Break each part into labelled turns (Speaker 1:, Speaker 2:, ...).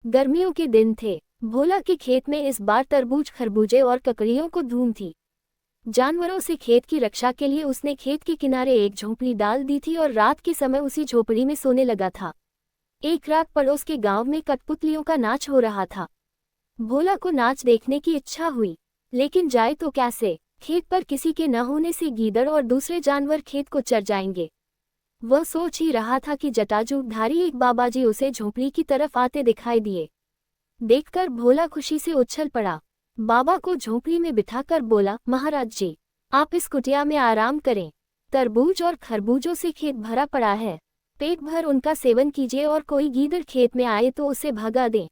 Speaker 1: गर्मियों के दिन थे। भोला के खेत में इस बार तरबूज, खरबूजे और ककड़ियों को धूम थी। जानवरों से खेत की रक्षा के लिए उसने खेत के किनारे एक झोंपड़ी डाल दी थी और रात के समय उसी झोपड़ी में सोने लगा था। एक रात पड़ोस के गांव में कठपुतलियों का नाच हो रहा था। भोला को नाच देखने की इच्छा हुई, लेकिन जाए तो कैसे? खेत पर किसी के न होने से गीदड़ और दूसरे जानवर खेत को चर जाएंगे। वह सोच ही रहा था कि जटाजूधारी एक बाबाजी उसे झोंपड़ी की तरफ आते दिखाई दिए। देखकर भोला खुशी से उछल पड़ा। बाबा को झोंपड़ी में बिठाकर बोला, महाराज जी, आप इस कुटिया में आराम करें। तरबूज और खरबूजों से खेत भरा पड़ा है, पेट भर उनका सेवन कीजिए और कोई गीदड़ खेत में आए तो उसे भगा दें।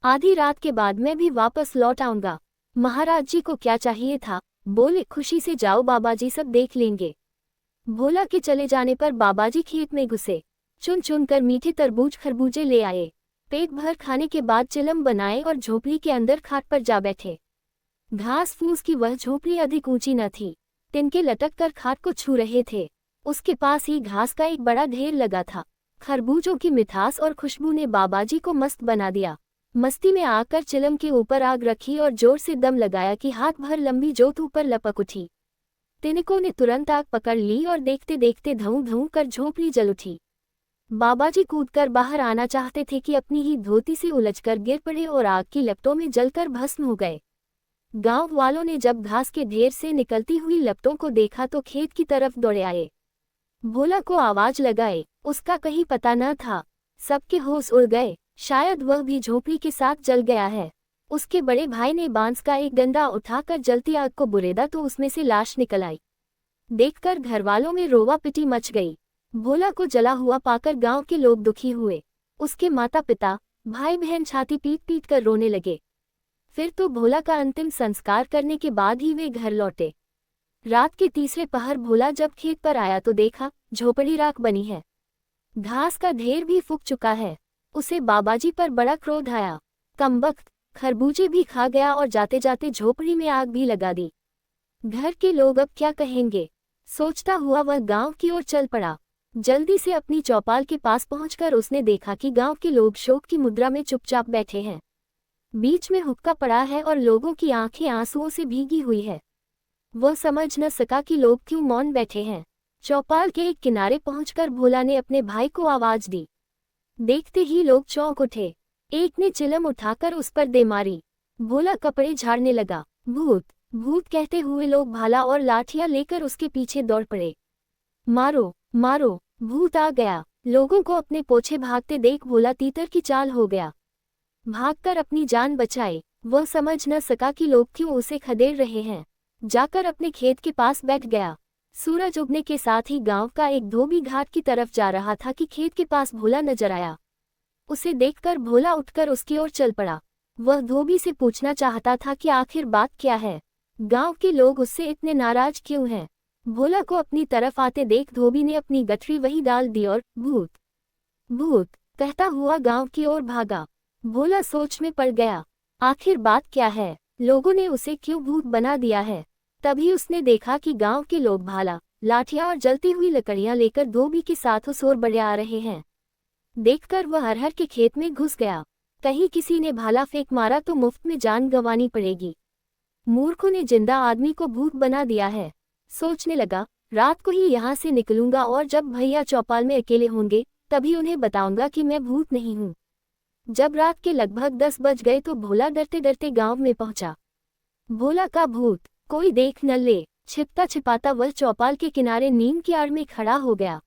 Speaker 1: आधी रात के बाद मैं भी वापस लौट आऊंगा। महाराज जी को क्या चाहिए था? बोले, खुशी से जाओ बाबाजी सब देख लेंगे। भोला के चले जाने पर बाबाजी खेत में घुसे, चुन चुन कर मीठे तरबूज खरबूजे ले आए। पेट भर खाने के बाद चिलम बनाए और झोपड़ी के अंदर खाट पर जा बैठे। घास फूस की वह झोपड़ी अधिक ऊंची न थी, तिनके लटक कर खाट को छू रहे थे। उसके पास ही घास का एक बड़ा ढेर लगा था। खरबूजों की मिठास और खुशबू ने बाबाजी को मस्त बना दिया। मस्ती में आकर चिलम के ऊपर आग रखी और जोर से दम लगाया कि हाथ भर लंबी जोत ऊपर लपक उठी। तिनकों ने तुरंत आग पकड़ ली और देखते देखते धूं धूं कर झोपड़ी जल उठी। बाबाजी कूदकर बाहर आना चाहते थे कि अपनी ही धोती से उलझकर गिर पड़े और आग की लपटों में जलकर भस्म हो गए। गांव वालों ने जब घास के ढेर से निकलती हुई लपटों को देखा तो खेत की तरफ दौड़े आए। भोला को आवाज लगाए, उसका कहीं पता न था। सबके होश उड़ गए, शायद वह भी झोपड़ी के साथ जल गया है। उसके बड़े भाई ने बांस का एक डंडा उठाकर जलती आग को बुरेदा तो उसमें से लाश निकल आई। देखकर घरवालों में रोवा पिटी मच गई। भोला को जला हुआ पाकर गांव के लोग दुखी हुए। उसके माता पिता, भाई बहन छाती पीट पीट कर रोने लगे। फिर तो भोला का अंतिम संस्कार करने के बाद ही वे घर लौटे। रात के तीसरे पहर भोला जब खेत पर आया तो देखा झोपड़ी राख बनी है, घास का ढेर भी फूक चुका है। उसे बाबाजी पर बड़ा क्रोध आया। कमबख्त, खरबूजे भी खा गया और जाते जाते झोपड़ी में आग भी लगा दी। घर के लोग अब क्या कहेंगे, सोचता हुआ वह गांव की ओर चल पड़ा। जल्दी से अपनी चौपाल के पास पहुंचकर उसने देखा कि गांव के लोग शोक की मुद्रा में चुपचाप बैठे हैं। बीच में हुक्का पड़ा है और लोगों की आंखें आंसुओं से भीगी हुई है। वह समझ न सका कि लोग क्यों मौन बैठे हैं। चौपाल के एक किनारे पहुंचकर भोला ने अपने भाई को आवाज दी। देखते ही लोग चौंक उठे। एक ने चिलम उठाकर उस पर दे मारी। भोला कपड़े झाड़ने लगा। भूत भूत कहते हुए लोग भाला और लाठियां लेकर उसके पीछे दौड़ पड़े। मारो मारो, भूत आ गया। लोगों को अपने पोछे भागते देख भोला तीतर की चाल हो गया। भागकर अपनी जान बचाई। वह समझ न सका कि लोग क्यों उसे खदेड़ रहे हैं। जाकर अपने खेत के पास बैठ गया। सूरज उगने के साथ ही गांव का एक धोबी घाट की तरफ जा रहा था कि खेत के पास भोला नजर आया। उसे देखकर भोला उठकर उसकी ओर चल पड़ा। वह धोबी से पूछना चाहता था कि आखिर बात क्या है, गांव के लोग उससे इतने नाराज क्यों हैं। भोला को अपनी तरफ आते देख धोबी ने अपनी गठरी वहीं डाल दी और भूत भूत कहता हुआ गांव की ओर भागा। भोला सोच में पड़ गया, आखिर बात क्या है, लोगों ने उसे क्यों भूत बना दिया है। तभी उसने देखा कि गांव के लोग भाला, लाठियां और जलती हुई लकड़ियां लेकर धोबी के साथ उस ओर बढ़े आ रहे हैं। देखकर वह अरहर के खेत में घुस गया। कहीं किसी ने भाला फेंक मारा तो मुफ्त में जान गंवानी पड़ेगी। मूर्खों ने जिंदा आदमी को भूत बना दिया है। सोचने लगा, रात को ही यहाँ से निकलूंगा और जब भैया चौपाल में अकेले होंगे तभी उन्हें बताऊंगा कि मैं भूत नहीं हूँ। जब रात के लगभग 10 बज गए तो भोला डरते डरते गांव में पहुंचा। भोला का भूत कोई देख न ले, छिपता छिपाता वह चौपाल के किनारे नीम की आड़ में खड़ा हो गया।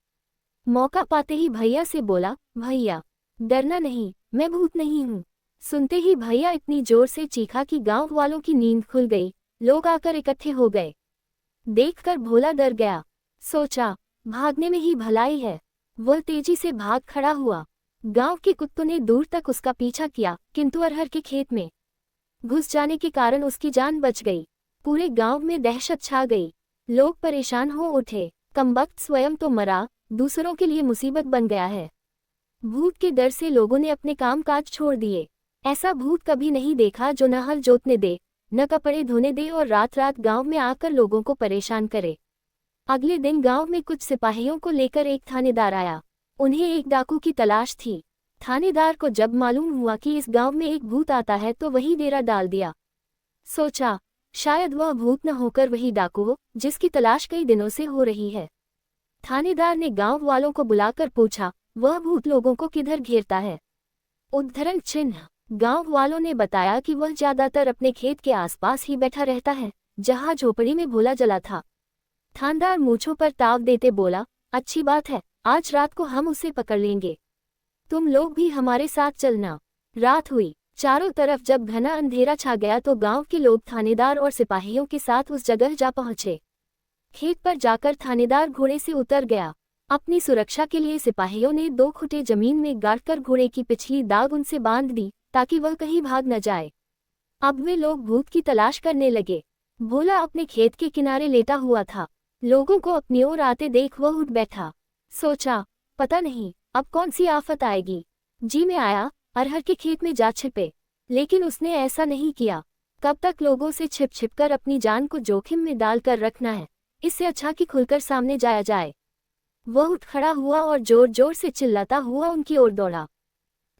Speaker 1: मौका पाते ही भैया से बोला, भैया डरना नहीं, मैं भूत नहीं हूँ। सुनते ही भैया इतनी जोर से चीखा कि गांव वालों की नींद खुल गई। लोग आकर इकट्ठे हो गए। देखकर भोला डर गया। सोचा, भागने में ही भलाई है। वह तेजी से भाग खड़ा हुआ। गांव के कुत्तों ने दूर तक उसका पीछा किया, किंतु अरहर के खेत में घुस जाने के कारण उसकी जान बच गई। पूरे गांव में दहशत छा गई। लोग परेशान हो उठे। कमबख्त स्वयं तो मरा, दूसरों के लिए मुसीबत बन गया है। भूत के डर से लोगों ने अपने काम काज छोड़ दिए। ऐसा भूत कभी नहीं देखा जो न हल जोतने दे, न कपड़े धोने दे और रात रात गांव में आकर लोगों को परेशान करे। अगले दिन गांव में कुछ सिपाहियों को लेकर एक थानेदार आया। उन्हें एक डाकू की तलाश थी। थानेदार को जब मालूम हुआ कि इस गांव में एक भूत आता है तो वही डेरा डाल दिया। सोचा, शायद वह भूत न होकर वही डाकू हो जिसकी तलाश कई दिनों से हो रही है। थानेदार ने गांव वालों को बुलाकर पूछा, वह भूत लोगों को किधर घेरता है? उद्धरण चिन्ह। गांव वालों ने बताया कि वह ज्यादातर अपने खेत के आसपास ही बैठा रहता है, जहां झोपड़ी में भोला जला था। थानेदार मूंछों पर ताव देते बोला, अच्छी बात है, आज रात को हम उसे पकड़ लेंगे। तुम लोग भी हमारे साथ चलना। रात हुई। चारों तरफ जब घना अंधेरा छा गया तो गांव के लोग थानेदार और सिपाहियों के साथ उस जगह जा पहुंचे। खेत पर जाकर थानेदार घोड़े से उतर गया। अपनी सुरक्षा के लिए सिपाहियों ने 2 खुटे जमीन में गाड़कर घोड़े की पिछली दाग उनसे बांध दी ताकि वह कहीं भाग न जाए। अब वे लोग भूत की तलाश करने लगे। भोला अपने खेत के किनारे लेटा हुआ था। लोगों को अपनी ओर आते देख वह उठ बैठा। सोचा, पता नहीं अब कौन सी आफत आएगी। जी में आया अरहर के खेत में जा छिपे, लेकिन उसने ऐसा नहीं किया। कब तक लोगों से छिप छिप कर अपनी जान को जोखिम में डालकर रखना है, इससे अच्छा कि खुलकर सामने जाया जाए। वह उठ खड़ा हुआ और जोर जोर से चिल्लाता हुआ उनकी ओर दौड़ा।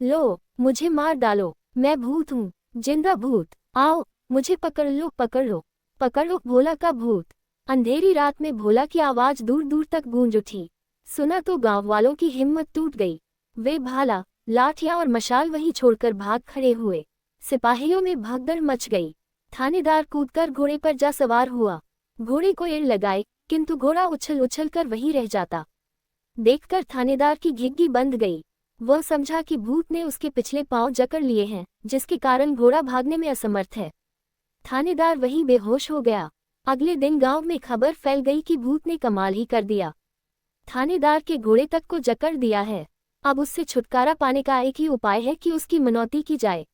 Speaker 1: लो, मुझे मार डालो, मैं भूत हूँ, जिंदा भूत, आओ मुझे पकड़ लो, पकड़ लो, पकड़ लो भोला का भूत। अंधेरी रात में भोला की आवाज दूर दूर तक गूंज उठी। सुना तो गांव वालों की हिम्मत टूट गई। वे भाला, लाठियां और मशाल वहीं छोड़कर भाग खड़े हुए। सिपाहियों में भगदड़ मच गई। थानेदार कूदकर घोड़े पर जा सवार हुआ। घोड़े को एड़ लगाए, किंतु घोड़ा उछल उछल कर वहीं रह जाता। देखकर थानेदार की घिघी बंद गई। वह समझा कि भूत ने उसके पिछले पांव जकड़ लिए हैं, जिसके कारण घोड़ा भागने में असमर्थ है। थानेदार वहीं बेहोश हो गया। अगले दिन गांव में खबर फैल गई कि भूत ने कमाल ही कर दिया, थानेदार के घोड़े तक को जकड़ दिया है। अब उससे छुटकारा पाने का एक ही उपाय है कि उसकी मनौती की जाए।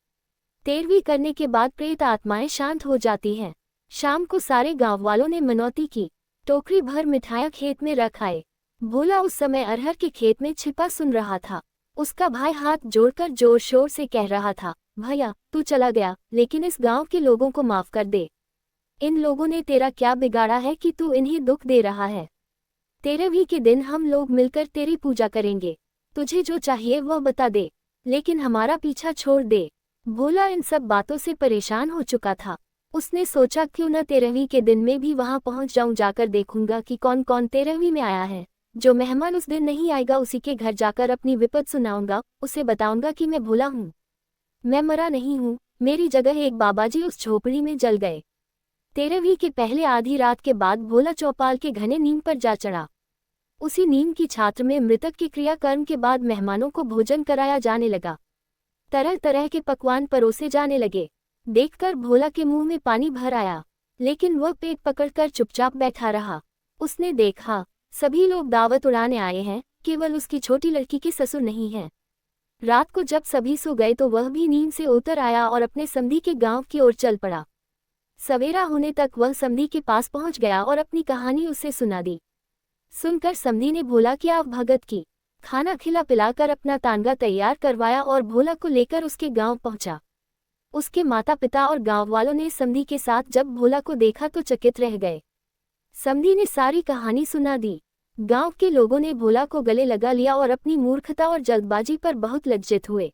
Speaker 1: तेरहवीं करने के बाद प्रेत आत्माएं शांत हो जाती हैं। शाम को सारे गांव वालों ने मनौती की। टोकरी भर मिठाइयां खेत में रख आए। भोला उस समय अरहर के खेत में छिपा सुन रहा था। उसका भाई हाथ जोड़कर जोर शोर से कह रहा था, भैया तू चला गया, लेकिन इस गांव के लोगों को माफ कर दे। इन लोगों ने तेरा क्या बिगाड़ा है कि तू इन्हें दुख दे रहा है? 13वीं के दिन हम लोग मिलकर तेरी पूजा करेंगे। तुझे जो चाहिए वह बता दे, लेकिन हमारा पीछा छोड़ दे। भोला इन सब बातों से परेशान हो चुका था। उसने सोचा क्यों न 13वीं के दिन में भी वहां पहुंच जाऊं, जाकर देखूंगा कि कौन कौन 13वीं में आया है। जो मेहमान उस दिन नहीं आएगा उसी के घर जाकर अपनी विपद सुनाऊंगा, उसे बताऊंगा कि मैं भोला हूँ, मैं मरा नहीं हूँ। मेरी जगह एक बाबाजी उस झोपड़ी में जल गए। 13वीं के पहले आधी रात के बाद भोला चौपाल के घने नीम पर जा चढ़ा। उसी नीम की छात्र में मृतक के क्रियाकर्म के बाद मेहमानों को भोजन कराया जाने लगा। तरह तरह के पकवान परोसे जाने लगे। देखकर भोला के मुंह में पानी भर आया, लेकिन वह पेट पकड़कर चुपचाप बैठा रहा। उसने देखा सभी लोग दावत उड़ाने आए हैं, केवल उसकी छोटी लड़की के ससुर नहीं हैं। रात को जब सभी सो गए तो वह भी नींद से उतर आया और अपने समधी के गांव की ओर चल पड़ा। सवेरा होने तक वह समधी के पास पहुंच गया और अपनी कहानी उसे सुना दी। सुनकर समधी ने भोला की आव भगत की। खाना खिला पिलाकर अपना तानगा तैयार करवाया और भोला को लेकर उसके गांव पहुंचा। उसके माता पिता और गांव वालों ने समधी के साथ जब भोला को देखा तो चकित रह गए। समधी ने सारी कहानी सुना दी। गांव के लोगों ने भोला को गले लगा लिया और अपनी मूर्खता और जल्दबाजी पर बहुत लज्जित हुए।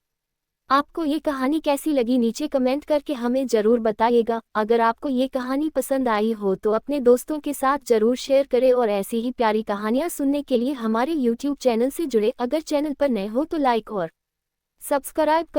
Speaker 1: आपको ये कहानी कैसी लगी नीचे कमेंट करके हमें जरूर बताइएगा। अगर आपको ये कहानी पसंद आई हो तो अपने दोस्तों के साथ जरूर शेयर करें और ऐसी ही प्यारी कहानियां सुनने के लिए हमारे YouTube चैनल से जुड़े। अगर चैनल पर नए हो तो लाइक और सब्सक्राइब कर